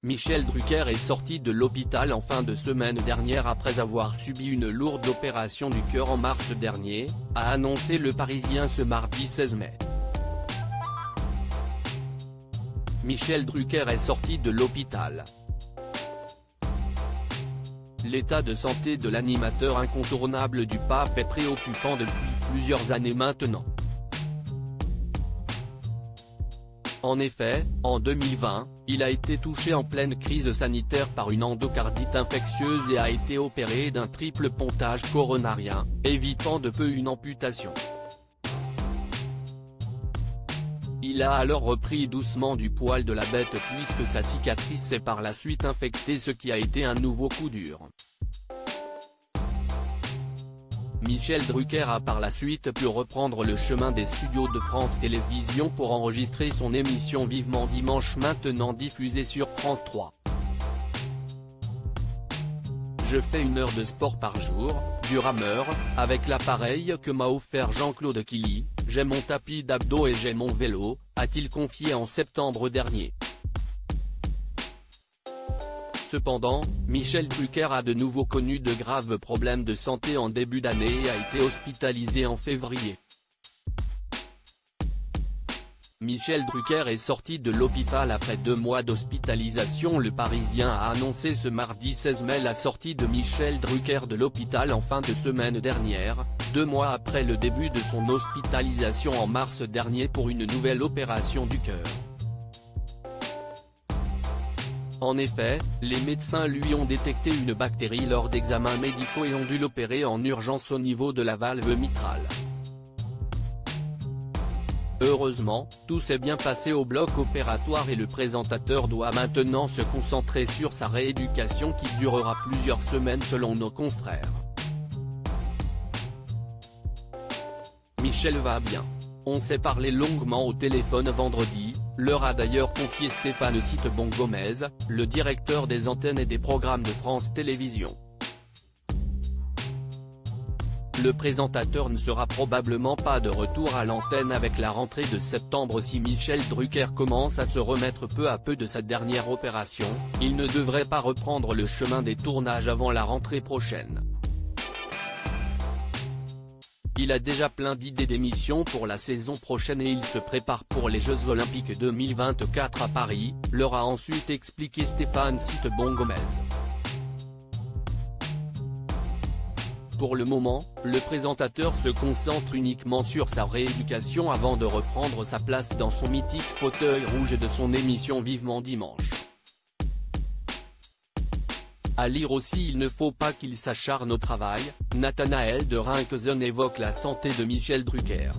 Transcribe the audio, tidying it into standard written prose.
Michel Drucker est sorti de l'hôpital en fin de semaine dernière après avoir subi une lourde opération du cœur en mars dernier, a annoncé Le Parisien ce mardi 16 mai. Michel Drucker est sorti de l'hôpital. L'état de santé de l'animateur incontournable du PAF est préoccupant depuis plusieurs années maintenant. En effet, en 2020, il a été touché en pleine crise sanitaire par une endocardite infectieuse et a été opéré d'un triple pontage coronarien, évitant de peu une amputation. Il a alors repris doucement du poil de la bête puisque sa cicatrice s'est par la suite infectée, ce qui a été un nouveau coup dur. Michel Drucker a par la suite pu reprendre le chemin des studios de France Télévisions pour enregistrer son émission Vivement Dimanche, maintenant diffusée sur France 3. Je fais 1 heure de sport par jour, du rameur, avec l'appareil que m'a offert Jean-Claude Killy, j'ai mon tapis d'abdos et j'ai mon vélo, a-t-il confié en septembre dernier. Cependant, Michel Drucker a de nouveau connu de graves problèmes de santé en début d'année et a été hospitalisé en février. Michel Drucker est sorti de l'hôpital après 2 mois d'hospitalisation. Le Parisien a annoncé ce mardi 16 mai la sortie de Michel Drucker de l'hôpital en fin de semaine dernière, 2 mois après le début de son hospitalisation en mars dernier pour une nouvelle opération du cœur. En effet, les médecins lui ont détecté une bactérie lors d'examens médicaux et ont dû l'opérer en urgence au niveau de la valve mitrale. Heureusement, tout s'est bien passé au bloc opératoire et le présentateur doit maintenant se concentrer sur sa rééducation qui durera plusieurs semaines selon nos confrères. Michel va bien. On s'est parlé longuement au téléphone vendredi, leur a d'ailleurs confié Stéphane Citebon-Gomez, le directeur des antennes et des programmes de France Télévisions. Le présentateur ne sera probablement pas de retour à l'antenne avec la rentrée de septembre. Si Michel Drucker commence à se remettre peu à peu de sa dernière opération, il ne devrait pas reprendre le chemin des tournages avant la rentrée prochaine. Il a déjà plein d'idées d'émissions pour la saison prochaine et il se prépare pour les Jeux Olympiques 2024 à Paris, leur a ensuite expliqué Stéphane Citebon-Gomez. Pour le moment, le présentateur se concentre uniquement sur sa rééducation avant de reprendre sa place dans son mythique fauteuil rouge de son émission Vivement Dimanche. À lire aussi, il ne faut pas qu'il s'acharne au travail, Nathanaël de Rinkesen évoque la santé de Michel Drucker.